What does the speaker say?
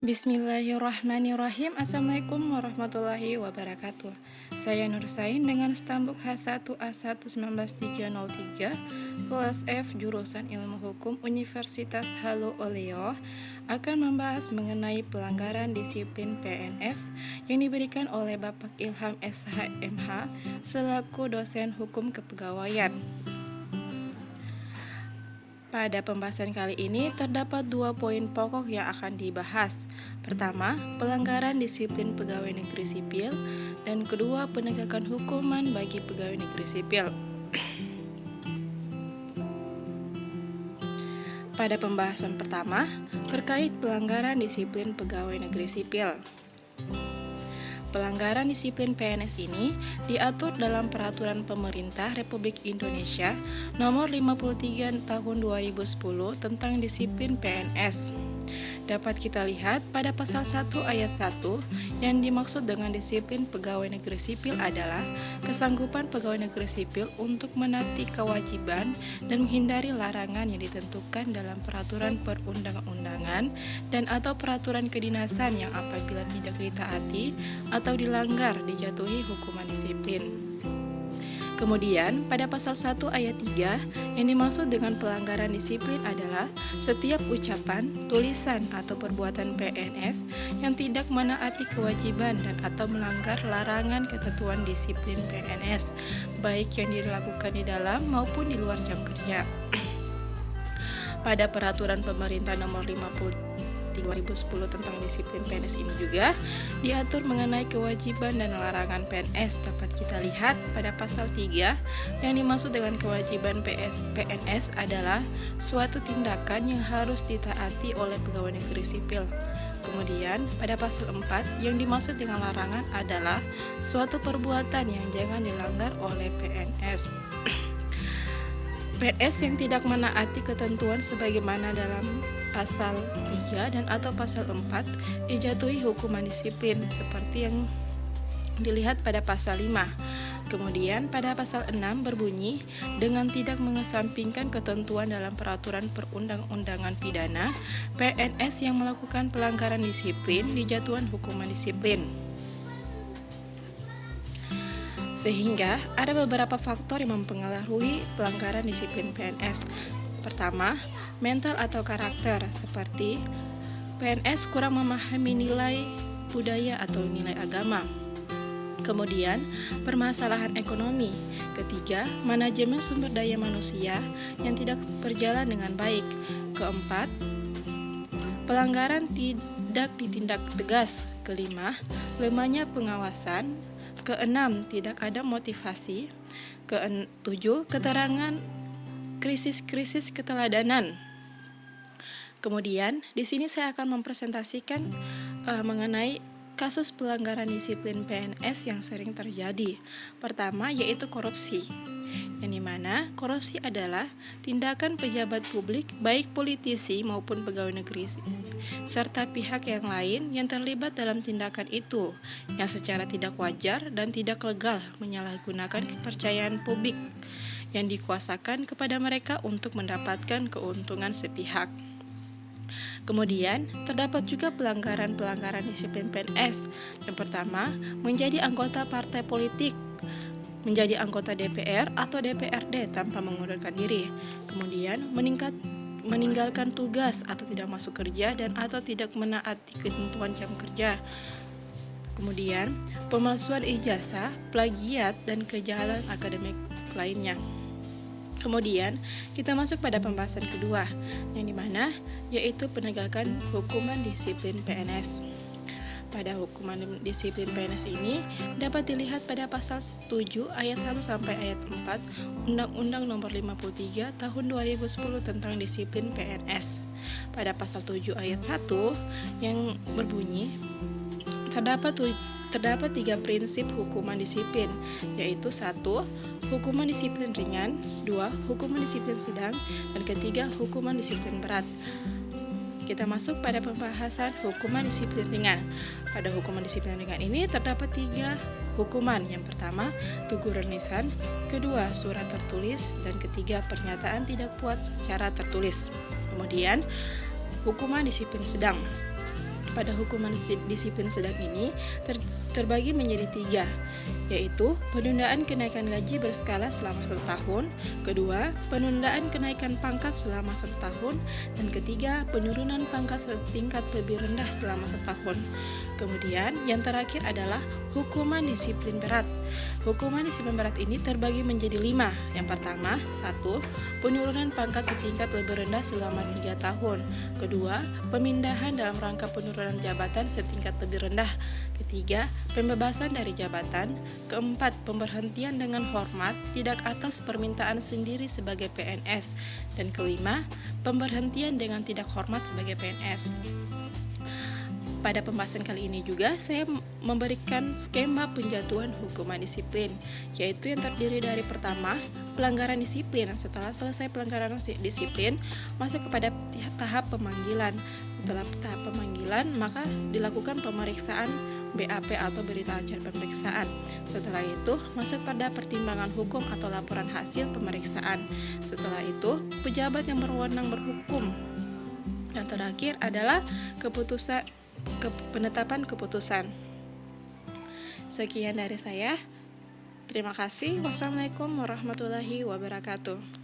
Bismillahirrahmanirrahim. Assalamualaikum warahmatullahi wabarakatuh. Saya Nur Sain dengan stambuk H1A11903 kelas F jurusan Ilmu Hukum Universitas Halu Oleo akan membahas mengenai pelanggaran disiplin PNS yang diberikan oleh Bapak Ilham SHMH selaku dosen hukum kepegawaian. Pada pembahasan kali ini terdapat 2 poin pokok yang akan dibahas. Pertama, pelanggaran disiplin pegawai negeri sipil, dan kedua, penegakan hukuman bagi pegawai negeri sipil. Pada pembahasan pertama, terkait pelanggaran disiplin pegawai negeri sipil. Pelanggaran disiplin PNS ini diatur dalam Peraturan Pemerintah Republik Indonesia Nomor 53 Tahun 2010 tentang Disiplin PNS. Dapat kita lihat pada pasal 1 ayat 1 yang dimaksud dengan disiplin pegawai negeri sipil adalah kesanggupan pegawai negeri sipil untuk menaati kewajiban dan menghindari larangan yang ditentukan dalam peraturan perundang-undangan dan atau peraturan kedinasan yang apabila tidak ditaati atau dilanggar dijatuhi hukuman disiplin. Kemudian, pada pasal 1 ayat 3, yang dimaksud dengan pelanggaran disiplin adalah setiap ucapan, tulisan, atau perbuatan PNS yang tidak menaati kewajiban dan atau melanggar larangan ketentuan disiplin PNS, baik yang dilakukan di dalam maupun di luar jam kerja. Pada Peraturan Pemerintah Nomor 50 2010 tentang disiplin PNS ini juga diatur mengenai kewajiban dan larangan PNS. Dapat kita lihat pada pasal 3 yang dimaksud dengan kewajiban PNS adalah suatu tindakan yang harus ditaati oleh pegawai negeri sipil. Kemudian pada pasal 4 yang dimaksud dengan larangan adalah suatu perbuatan yang jangan dilanggar oleh PNS. PNS yang tidak menaati ketentuan sebagaimana dalam pasal 3 dan atau pasal 4 dijatuhi hukuman disiplin seperti yang dilihat pada pasal 5. Kemudian pada pasal 6 berbunyi dengan tidak mengesampingkan ketentuan dalam peraturan perundang-undangan pidana, PNS yang melakukan pelanggaran disiplin dijatuhkan hukuman disiplin. Sehingga ada beberapa faktor yang mempengaruhi pelanggaran disiplin PNS. Pertama, mental atau karakter, seperti PNS kurang memahami nilai budaya atau nilai agama. Kemudian, permasalahan ekonomi. Ketiga, manajemen sumber daya manusia yang tidak berjalan dengan baik. Keempat, pelanggaran tidak ditindak tegas. Kelima, lemahnya pengawasan. Keenam, tidak ada motivasi. Ketujuh, keterangan krisis keteladanan. Kemudian, di sini saya akan mempresentasikan mengenai kasus pelanggaran disiplin PNS yang sering terjadi. Pertama, yaitu korupsi. Yang dimana korupsi adalah tindakan pejabat publik baik politisi maupun pegawai negeri serta pihak yang lain yang terlibat dalam tindakan itu yang secara tidak wajar dan tidak legal menyalahgunakan kepercayaan publik yang dikuasakan kepada mereka untuk mendapatkan keuntungan sepihak. Kemudian, terdapat juga pelanggaran disiplin PNS. Yang pertama, menjadi anggota partai politik, menjadi anggota DPR atau DPRD tanpa mengundurkan diri. Kemudian, meninggalkan tugas atau tidak masuk kerja dan atau tidak menaati ketentuan jam kerja. Kemudian, pemalsuan ijazah, plagiat, dan kejahatan akademik lainnya. Kemudian, kita masuk pada pembahasan kedua, yang dimana yaitu penegakan hukuman disiplin PNS. Pada hukuman disiplin PNS ini dapat dilihat pada pasal 7 ayat 1 sampai ayat 4 Undang-Undang Nomor 53 Tahun 2010 tentang disiplin PNS. Pada pasal 7 ayat 1 yang berbunyi terdapat 3 prinsip hukuman disiplin, yaitu 1. Hukuman disiplin ringan, 2. Hukuman disiplin sedang, dan ketiga hukuman disiplin berat. Kita masuk pada pembahasan hukuman disiplin ringan. Pada hukuman disiplin ringan ini terdapat 3 hukuman. Yang pertama, teguran lisan, kedua, surat tertulis, dan ketiga, pernyataan tidak puas secara tertulis. Kemudian, hukuman disiplin sedang. pada hukuman disiplin sedang ini terbagi menjadi 3, yaitu penundaan kenaikan gaji berskala selama 1 tahun, kedua, penundaan kenaikan pangkat selama 1 tahun, dan ketiga, penurunan pangkat setingkat lebih rendah selama 1 tahun. Kemudian yang terakhir adalah hukuman disiplin berat. Hukuman disiplin berat ini terbagi menjadi 5. Yang pertama, 1. Penurunan pangkat setingkat lebih rendah selama 3 tahun. Kedua, pemindahan dalam rangka penurunan jabatan setingkat lebih rendah. Ketiga, pembebasan dari jabatan. Keempat, pemberhentian dengan hormat tidak atas permintaan sendiri sebagai PNS. Dan kelima, pemberhentian dengan tidak hormat sebagai PNS. Pada pembahasan kali ini juga saya memberikan skema penjatuhan hukuman disiplin, yaitu yang terdiri dari pertama, pelanggaran disiplin. Setelah selesai pelanggaran disiplin, masuk kepada tahap pemanggilan. Setelah tahap pemanggilan, maka dilakukan pemeriksaan BAP atau berita acara pemeriksaan. Setelah itu, masuk pada pertimbangan hukum atau laporan hasil pemeriksaan. Setelah itu, pejabat yang berwenang berhukum. Dan terakhir adalah penetapan keputusan. Sekian dari saya. Terima kasih. Wassalamualaikum warahmatullahi wabarakatuh.